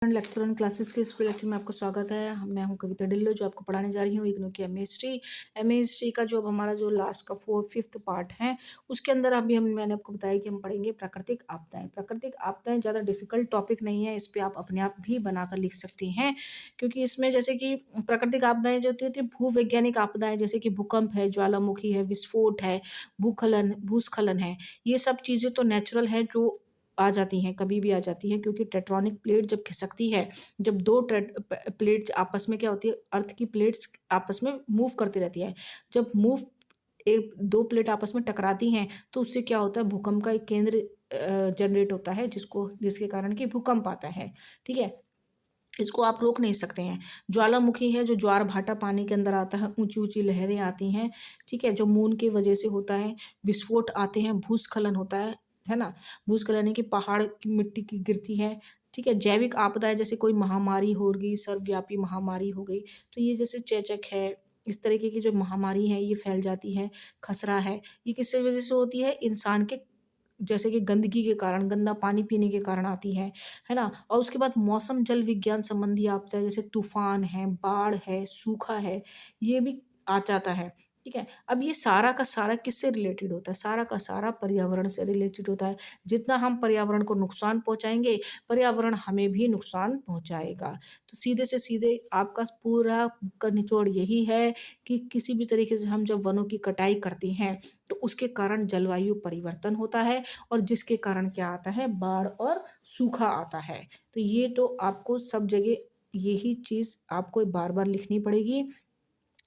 Lecture on classes के school lecture में आपका स्वागत है। मैं हूं कविता डिल्लो जो आपको पढ़ाने जा रही हूं इग्नू की एमए हिस्ट्री का जो अब हमारा जो लास्ट का फिफ्थ पार्ट है उसके अंदर अभी मैंने आपको बताया कि हम पढ़ेंगे प्राकृतिक आपदाएं। प्राकृतिक आपदाएं ज़्यादा डिफिकल्ट टॉपिक नहीं है, इस पर आप अपने आप भी बनाकर लिख सकती हैं, क्योंकि इसमें जैसे कि प्राकृतिक आपदाएं जो होती है भूवैज्ञानिक आपदाएं, जैसे कि भूकंप है, ज्वालामुखी है, विस्फोट है, भूस्खलन है, ये सब चीज़ें तो नेचुरल है जो आ जाती हैं, कभी भी आ जाती हैं, क्योंकि टेक्टोनिक प्लेट जब खिसकती है, जब दो प्लेट्स आपस में क्या होती है, अर्थ की प्लेट्स आपस में मूव करती रहती है, जब मूव एक दो प्लेट आपस में टकराती हैं तो उससे क्या होता है, भूकंप का एक केंद्र जनरेट होता है, जिसके कारण कि भूकंप आता है। ठीक है, इसको आप रोक नहीं सकते हैं। ज्वालामुखी है जो ज्वार भाटा पानी के अंदर आता है, ऊंची ऊंची लहरें आती हैं, ठीक है, जो मून की वजह से होता है। विस्फोट आते हैं, भूस्खलन होता है ना, भूस्खलन है कि पहाड़ की मिट्टी की गिरती है। ठीक है, जैविक आपदाएं जैसे कोई महामारी हो गई, सर्वव्यापी महामारी हो गई, तो ये जैसे चेचक है, इस तरीके की जो महामारी है ये फैल जाती है। खसरा है, ये किस वजह से होती है, इंसान के जैसे कि गंदगी के कारण, गंदा पानी पीने के कारण आती है ना। और उसके बाद मौसम जल विज्ञान संबंधी आपदा जैसे तूफान है, बाढ़ है, सूखा है, ये भी आ जाता है। ठीक है, अब ये सारा का सारा किससे रिलेटेड होता है, सारा का सारा पर्यावरण से रिलेटेड होता है। जितना हम पर्यावरण को नुकसान पहुंचाएंगे, पर्यावरण हमें भी नुकसान पहुंचाएगा। तो सीधे से सीधे आपका पूरा का निचोड़ यही है कि किसी भी तरीके से हम जब वनों की कटाई करते हैं तो उसके कारण जलवायु परिवर्तन होता है, और जिसके कारण क्या आता है, बाढ़ और सूखा आता है। तो ये तो आपको सब जगह यही चीज़ आपको बार बार लिखनी पड़ेगी,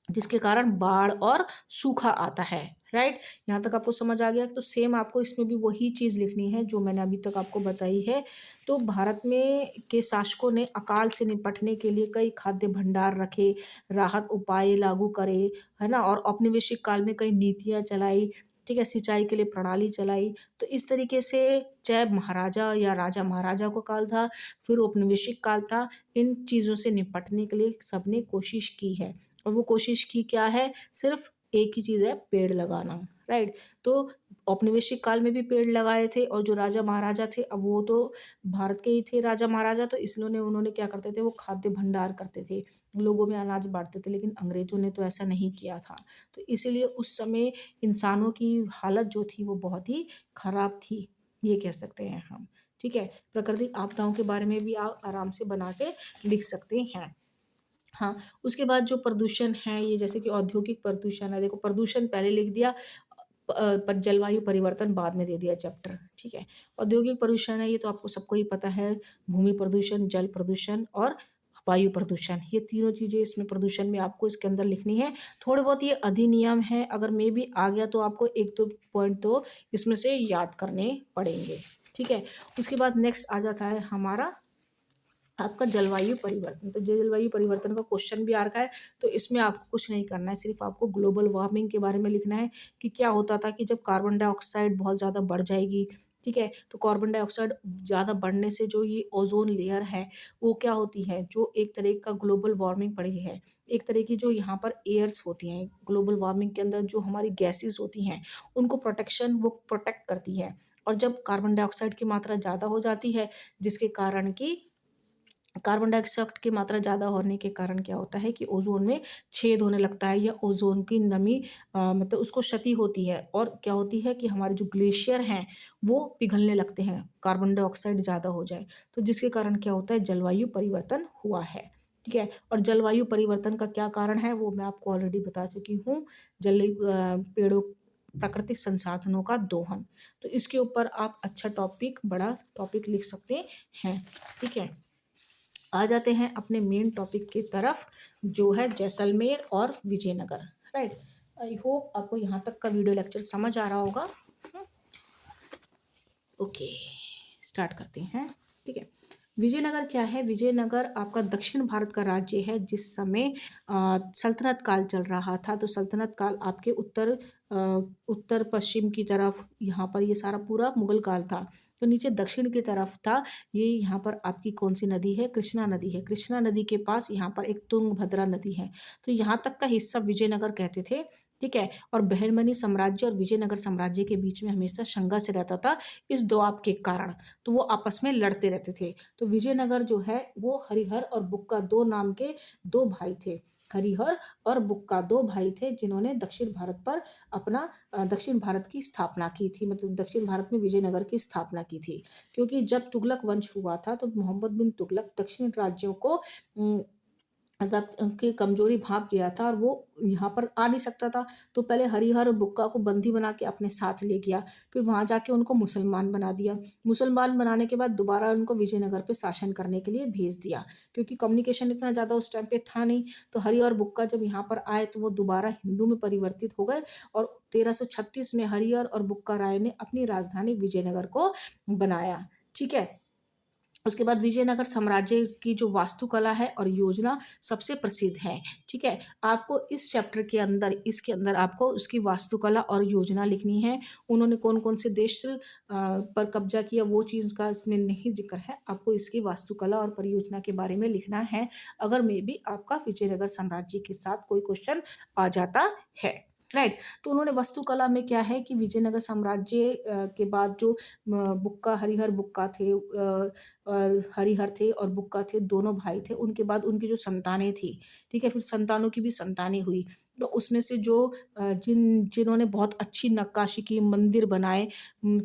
जिसके कारण बाढ़ और सूखा आता है। राइट, यहाँ तक आपको समझ आ गया। तो सेम आपको इसमें भी वही चीज़ लिखनी है जो मैंने अभी तक आपको बताई है। तो भारत में के शासकों ने अकाल से निपटने के लिए कई खाद्य भंडार रखे, राहत उपाय लागू करे, है ना, और औपनिवेशिक काल में कई नीतियाँ चलाई। ठीक है, सिंचाई के लिए प्रणाली चलाई। तो इस तरीके से चाहे महाराजा या राजा महाराजा को काल था, फिर औपनिवेशिक काल था, इन चीज़ों से निपटने के लिए सबने कोशिश की है। और वो कोशिश की क्या है, सिर्फ एक ही चीज़ है, पेड़ लगाना। राइट, तो औपनिवेशिक काल में भी पेड़ लगाए थे, और जो राजा महाराजा थे, अब वो तो भारत के ही थे राजा महाराजा, तो इसलिए उन्होंने क्या करते थे, वो खाद्य भंडार करते थे, लोगों में अनाज बांटते थे। लेकिन अंग्रेजों ने तो ऐसा नहीं किया था, तो इसीलिए उस समय इंसानों की हालत जो थी वो बहुत ही खराब थी, ये कह सकते हैं हम। ठीक है, प्राकृतिक आपदाओं के बारे में भी आप आराम से बना के लिख सकते हैं। हाँ, उसके बाद जो प्रदूषण है, ये जैसे कि औद्योगिक प्रदूषण है, देखो प्रदूषण पहले लिख दिया, पर जलवायु परिवर्तन बाद में दे दिया चैप्टर। ठीक है, औद्योगिक प्रदूषण है, ये तो आपको सबको ही पता है, भूमि प्रदूषण, जल प्रदूषण और वायु प्रदूषण, ये तीनों चीज़ें इसमें प्रदूषण में आपको इसके अंदर लिखनी है। थोड़े बहुत ये अधिनियम है, अगर मे भी आ गया तो आपको एक दो पॉइंट तो इसमें से याद करने पड़ेंगे। ठीक है, उसके बाद नेक्स्ट आ जाता है हमारा आपका जलवायु परिवर्तन। तो जलवायु परिवर्तन का क्वेश्चन भी आ रखा है, तो इसमें आपको कुछ नहीं करना है, सिर्फ आपको ग्लोबल वार्मिंग के बारे में लिखना है कि क्या होता था कि जब कार्बन डाइऑक्साइड बहुत ज़्यादा बढ़ जाएगी। ठीक है, तो कार्बन डाइऑक्साइड ज़्यादा बढ़ने से जो ये ओजोन लेयर है वो क्या होती है, जो एक तरह का ग्लोबल वार्मिंग पड़ी है, एक तरह की जो यहाँ पर एयर्स होती हैं ग्लोबल वार्मिंग के अंदर, जो हमारी गैसेस होती हैं उनको वो प्रोटेक्ट करती है। और जब कार्बन डाइऑक्साइड की मात्रा ज़्यादा हो जाती है, जिसके कारण कि कार्बन डाइऑक्साइड की मात्रा ज़्यादा होने के कारण क्या होता है कि ओजोन में छेद होने लगता है, या ओजोन की नमी मतलब उसको क्षति होती है, और क्या होती है कि हमारे जो ग्लेशियर हैं वो पिघलने लगते हैं, कार्बन डाइऑक्साइड ज़्यादा हो जाए, तो जिसके कारण क्या होता है, जलवायु परिवर्तन हुआ है। ठीक है, और जलवायु परिवर्तन का क्या कारण है वो मैं आपको ऑलरेडी बता चुकी हूँ, पेड़ों, प्राकृतिक संसाधनों का दोहन। तो इसके ऊपर आप अच्छा टॉपिक, बड़ा टॉपिक लिख सकते हैं। ठीक है, आ जाते हैं अपने मेन टॉपिक की तरफ, जो है जैसलमेर और विजयनगर। राइट, आई होप आपको यहाँ तक का वीडियो लेक्चर समझ आ रहा होगा। ओके, स्टार्ट करते हैं। ठीक है, विजयनगर क्या है, विजयनगर आपका दक्षिण भारत का राज्य है। जिस समय सल्तनत काल चल रहा था, तो सल्तनत काल आपके उत्तर उत्तर पश्चिम की तरफ यहाँ पर ये सारा पूरा मुगल काल था। तो नीचे दक्षिण की तरफ था, ये यहाँ पर आपकी कौन सी नदी है, कृष्णा नदी है। कृष्णा नदी के पास यहाँ पर एक तुंगभद्रा नदी है। तो यहाँ तक का हिस्सा विजयनगर कहते थे, ठीक है। और बहरमनी साम्राज्य और विजयनगर साम्राज्य के बीच में हमेशा संघर्ष रहता था इस दोआब के कारण। तो वो आपस में लड़ते रहते थे। तो विजयनगर जो है वो हरिहर और बुक्का दो नाम के दो भाई थे। हरिहर और बुक्का दो भाई थे जिन्होंने दक्षिण भारत पर अपना दक्षिण भारत की स्थापना की थी, मतलब दक्षिण भारत में विजयनगर की स्थापना की थी। क्योंकि जब तुगलक वंश हुआ था तो मोहम्मद बिन तुगलक दक्षिण राज्यों को की कमजोरी भाप गया था और वो यहाँ पर आ नहीं सकता था। तो पहले हरिहर और बुक्का को बंदी बना के अपने साथ ले गया, फिर वहाँ जाके उनको मुसलमान बना दिया। मुसलमान बनाने के बाद दोबारा उनको विजयनगर पे शासन करने के लिए भेज दिया, क्योंकि कम्युनिकेशन इतना ज़्यादा उस टाइम पे था नहीं। तो हरि और बुक्का जब यहाँ पर आए तो वो दोबारा हिंदू में परिवर्तित हो गए और 1336 में हरिहर और बुक्का राय ने अपनी राजधानी विजयनगर को बनाया, ठीक है। उसके बाद विजयनगर साम्राज्य की जो वास्तुकला है और योजना सबसे प्रसिद्ध है, ठीक है। आपको इस चैप्टर के अंदर, इसके अंदर आपको उसकी वास्तुकला और योजना लिखनी है। उन्होंने कौन कौन से देश पर कब्जा किया वो चीज़ का इसमें नहीं जिक्र है, आपको इसकी वास्तुकला और परियोजना के बारे में लिखना है। अगर मे भी आपका विजयनगर साम्राज्य के साथ कोई क्वेश्चन आ जाता है, राइट। तो उन्होंने वास्तुकला में क्या है कि विजयनगर साम्राज्य के बाद जो बुक्का हरिहर बुक्का थे, और हरिहर थे और बुक्का थे, दोनों भाई थे। उनके बाद उनकी जो संतानें थी, ठीक है, फिर संतानों की भी संतानें हुई। तो उसमें से जो जिन्होंने बहुत अच्छी नक्काशी की, मंदिर बनाए,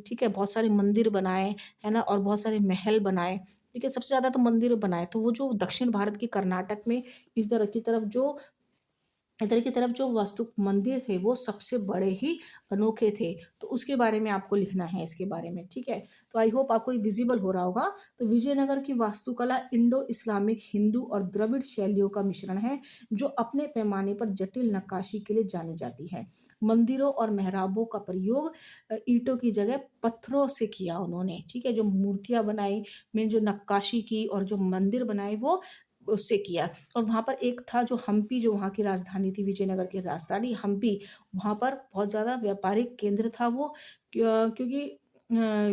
ठीक है, बहुत सारे मंदिर बनाए, है ना, और बहुत सारे महल बनाए, ठीक है, सबसे ज़्यादा तो मंदिर बनाए। तो वो जो दक्षिण भारत के कर्नाटक में इधर की तरफ जो वास्तु मंदिर थे वो सबसे बड़े ही अनोखे थे। तो उसके बारे में आपको लिखना है, इसके बारे में, ठीक है। तो आई होप आपको विजिबल हो रहा होगा। तो विजयनगर की वास्तुकला इंडो इस्लामिक, हिंदू और द्रविड़ शैलियों का मिश्रण है, जो अपने पैमाने पर जटिल नक्काशी के लिए जानी जाती है। मंदिरों और मेहराबों का प्रयोग ईंटों की जगह पत्थरों से किया उन्होंने, ठीक है। जो मूर्तियां बनाई में जो नक्काशी की और जो मंदिर बनाए वो उससे किया। और वहाँ पर एक था जो हम्पी, जो वहाँ की राजधानी थी, विजयनगर की राजधानी हम्पी, वहाँ पर बहुत ज़्यादा व्यापारिक केंद्र था वो, क्योंकि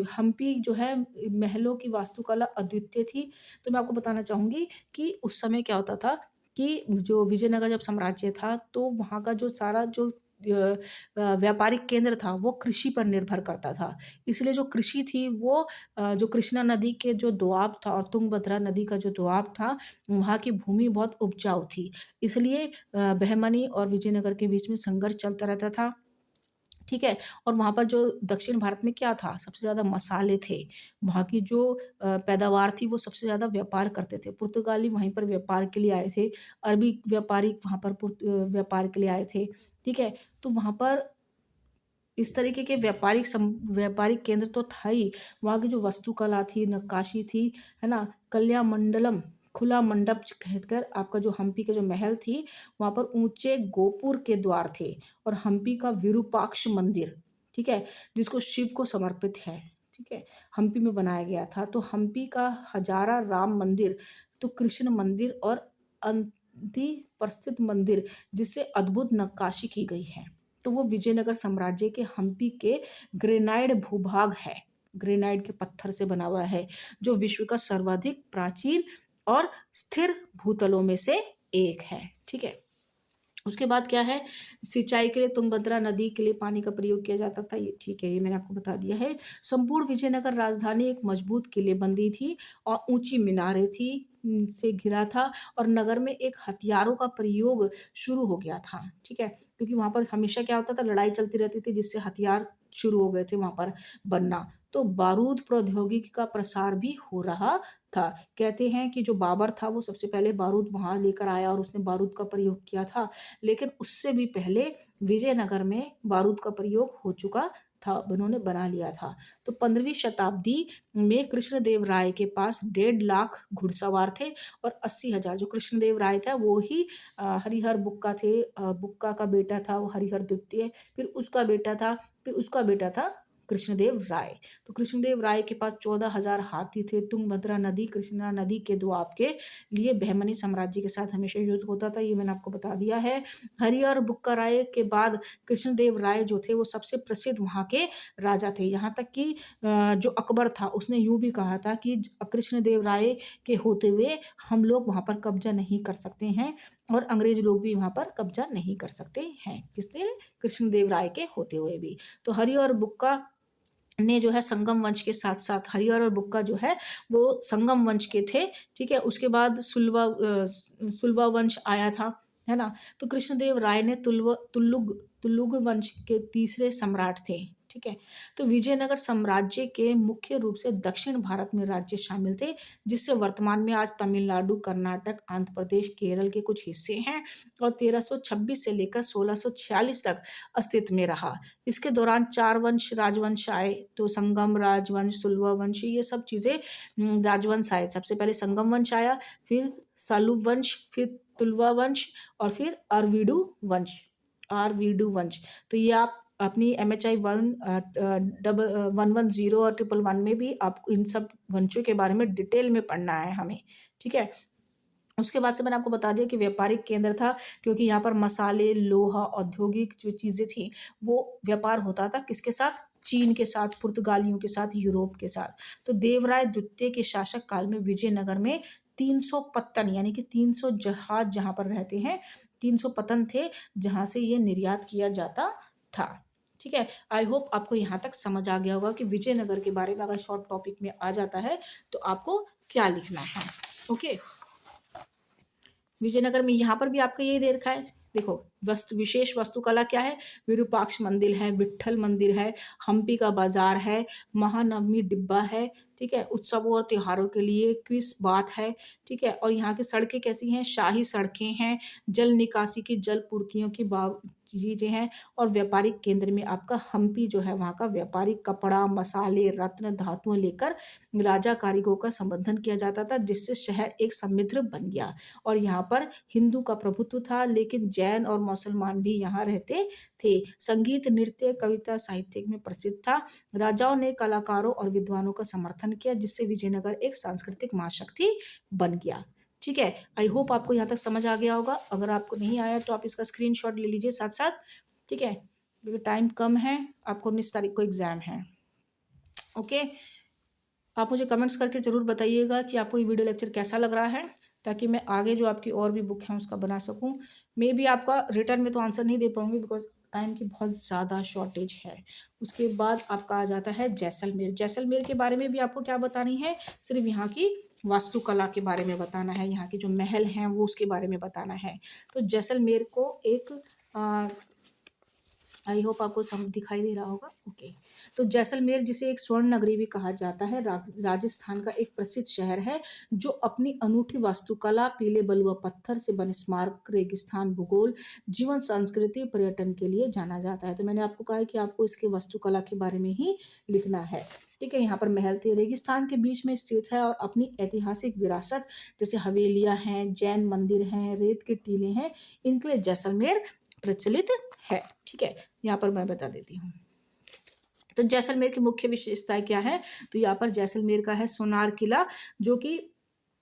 हम्पी जो है महलों की वास्तुकला अद्वितीय थी। तो मैं आपको बताना चाहूँगी कि उस समय क्या होता था कि जो विजयनगर जब साम्राज्य था तो वहाँ का जो सारा जो व्यापारिक केंद्र था वो कृषि पर निर्भर करता था। इसलिए जो कृषि थी वो जो कृष्णा नदी के जो दोआब था और तुंगभद्रा नदी का जो दोआब था, वहाँ की भूमि बहुत उपजाऊ थी। इसलिए बहमनी और विजयनगर के बीच में संघर्ष चलता रहता था, ठीक है। और वहाँ पर जो दक्षिण भारत में क्या था, सबसे ज़्यादा मसाले थे। वहाँ की जो पैदावार थी वो सबसे ज़्यादा व्यापार करते थे। पुर्तगाली वहीं पर व्यापार के लिए आए थे, अरबी व्यापारी वहाँ पर व्यापार के लिए आए थे, ठीक है। तो वहाँ पर इस तरीके के व्यापारिक केंद्र तो था ही। वहाँ की जो वास्तुकला थी, नक्काशी थी, है ना, कल्यामंडलम, खुला मंडप कहकर आपका जो हम्पी के जो महल थी, वहाँ पर ऊंचे गोपुर के द्वार थे। और हम्पी का विरूपाक्ष मंदिर, ठीक है, जिसको शिव को समर्पित है, ठीक है, हम्पी में बनाया गया था। तो हम्पी का हजारा राम मंदिर, तो कृष्ण मंदिर और अंति प्रस्थित मंदिर, जिससे अद्भुत नक्काशी की गई है। तो वो विजयनगर साम्राज्य के हम्पी के ग्रेनाइड भूभाग है, ग्रेनाइड के पत्थर से बना हुआ है, जो विश्व का सर्वाधिक प्राचीन और स्थिर भूतलों में से एक है, ठीक है। उसके बाद क्या है, सिंचाई के लिए तुंगभद्रा नदी के लिए पानी का प्रयोग किया जाता था, ये ठीक है, ये मैंने आपको बता दिया है। संपूर्ण विजयनगर राजधानी एक मजबूत किलेबंदी थी और ऊंची मीनारें थी, से घिरा था। और नगर में एक हथियारों का प्रयोग शुरू हो गया था, ठीक है, क्योंकि वहां पर हमेशा क्या होता था, लड़ाई चलती रहती थी, जिससे हथियार शुरू हो गए थे वहां पर बनना। तो बारूद प्रौद्योगिकी का प्रसार भी हो रहा था। कहते हैं कि जो बाबर था वो सबसे पहले बारूद वहां लेकर आया और उसने बारूद का प्रयोग किया था, लेकिन उससे भी पहले विजयनगर में बारूद का प्रयोग हो चुका था, उन्होंने बना लिया था। तो 15वीं शताब्दी में कृष्णदेव राय के पास 1.5 लाख घुड़सवार थे और 80,000, जो कृष्णदेव राय था वो ही हरिहर बुक्का थे, बुक्का का बेटा था वो हरिहर द्वितीय, फिर उसका बेटा था कृष्णदेव राय। तो कृष्णदेव राय के पास 14,000 हाथी थे। तुंगभद्रा नदी, कृष्णा नदी के दोआब के लिए बहमनी साम्राज्य के साथ हमेशा युद्ध होता था, ये मैंने आपको बता दिया है। हरि और बुक्का राय के बाद कृष्णदेव राय जो थे वो सबसे प्रसिद्ध वहाँ के राजा थे। यहाँ तक कि जो अकबर था उसने यूं भी कहा था कि कृष्णदेव राय के होते हुए हम लोग वहाँ पर कब्जा नहीं कर सकते हैं और अंग्रेज लोग भी वहाँ पर कब्जा नहीं कर सकते हैं। किसने? कृष्णदेव राय के होते हुए भी। तो हरि और बुक्का ने जो है संगम वंश के साथ साथ, हरिहर और बुक्का जो है वो संगम वंश के थे। ठीक है, उसके बाद सुलवा वंश आया था, है ना। तो कृष्णदेव राय ने तुलुग वंश के तीसरे सम्राट थे। ठीक है, तो विजयनगर साम्राज्य के मुख्य रूप से दक्षिण भारत में राज्य शामिल थे, जिससे वर्तमान में आज तमिलनाडु, कर्नाटक, आंध्र प्रदेश, केरल के कुछ हिस्से हैं और 1326 से लेकर 1646 तक अस्तित्व में रहा। इसके दौरान 4 वंश राजवंश आए, तो संगम राजवंश, सुलवा वंश, ये सब चीज़ें राजवंश आए। सबसे पहले संगम वंश आया, फिर सालुव वंश, फिर तुलवा वंश और फिर आरवीडू वंश। तो ये आप अपनी MHI 110 और 111 में भी आपको इन सब वंशों के बारे में डिटेल में पढ़ना है हमें। ठीक है, उसके बाद से मैंने आपको बता दिया कि व्यापारिक केंद्र था, क्योंकि यहाँ पर मसाले, लोहा, औद्योगिक जो चीज़ें थी वो व्यापार होता था किसके साथ? चीन के साथ, पुर्तगालियों के साथ, यूरोप के साथ। तो देवराय द्वितीय के शासक काल में विजयनगर में 300 पत्तन यानी कि 300 जहाज जहाँ पर रहते हैं, 300 पतन थे जहाँ से ये निर्यात किया जाता था। ठीक है, आई होप आपको यहाँ तक समझ आ गया होगा कि विजयनगर के बारे में अगर शॉर्ट टॉपिक में आ जाता है तो आपको क्या लिखना है। ओके, विजयनगर में यहाँ पर भी आपका यही दे रखा है। देखो, विशेष वास्तुकला क्या है? विरूपाक्ष मंदिर है, विट्ठल मंदिर है, हम्पी का बाजार है, महानवमी डिब्बा है। ठीक है, उत्सवों और त्योहारों के लिए क्विज बात है। ठीक है, और यहाँ की सड़कें कैसी हैं? शाही सड़कें हैं, जल निकासी की, जल पूर्तियों की चीजें हैं। और व्यापारिक केंद्र में आपका हम्पी जो है वहाँ का व्यापारिक कपड़ा, मसाले, रत्न, धातुएं लेकर राजा कारीगरों का संवर्धन किया जाता था, जिससे शहर एक समृद्ध बन गया। और यहाँ पर हिंदू का प्रभुत्व था, लेकिन जैन और मुसलमान भी यहाँ रहते थे। संगीत, नृत्य, कविता, साहित्य में प्रसिद्ध था। राजाओं ने कलाकारों और विद्वानों का समर्थन किया, जिससे विजयनगर एक सांस्कृतिक महाशक्ति बन गया। ठीक है, आई होप आपको यहाँ तक समझ आ गया होगा। अगर आपको नहीं आया तो आप इसका स्क्रीनशॉट ले लीजिए साथ साथ। ठीक है, क्योंकि टाइम कम है, आपको 19 तारीख को एग्जाम है। ओके, आप मुझे कमेंट्स करके ज़रूर बताइएगा कि आपको ये वीडियो लेक्चर कैसा लग रहा है, ताकि मैं आगे जो आपकी और भी बुक हैं उसका बना सकूं। मे भी आपका रिटर्न में तो आंसर नहीं दे पाऊंगी, बिकॉज टाइम की बहुत ज़्यादा शॉर्टेज है। उसके बाद आपका आ जाता है जैसलमेर। जैसलमेर के बारे में भी आपको क्या बतानी है? सिर्फ यहाँ की वास्तुकला के बारे में बताना है, यहाँ के जो महल हैं वो उसके बारे में बताना है। तो जैसलमेर को एक आई होप आपको सब दिखाई दे रहा होगा। ओके, तो जैसलमेर जिसे एक स्वर्ण नगरी भी कहा जाता है, राजस्थान का एक प्रसिद्ध शहर है, जो अपनी अनूठी वास्तुकला, पीले बलुआ पत्थर से बने स्मारक, रेगिस्तान, भूगोल, जीवन, संस्कृति, पर्यटन के लिए जाना जाता है। तो मैंने आपको कहा है कि आपको इसके वास्तुकला के बारे में ही लिखना है। ठीक है, यहाँ पर महल थे, रेगिस्तान के बीच में स्थित है और अपनी ऐतिहासिक विरासत जैसे हवेलियां हैं, जैन मंदिर हैं, रेत के टीले हैं, इनके लिए जैसलमेर प्रचलित है। ठीक है, यहाँ पर मैं बता देती हूँ। तो जैसलमेर की मुख्य विशेषताएं क्या है? तो यहाँ पर जैसलमेर का है सोनार किला, जो कि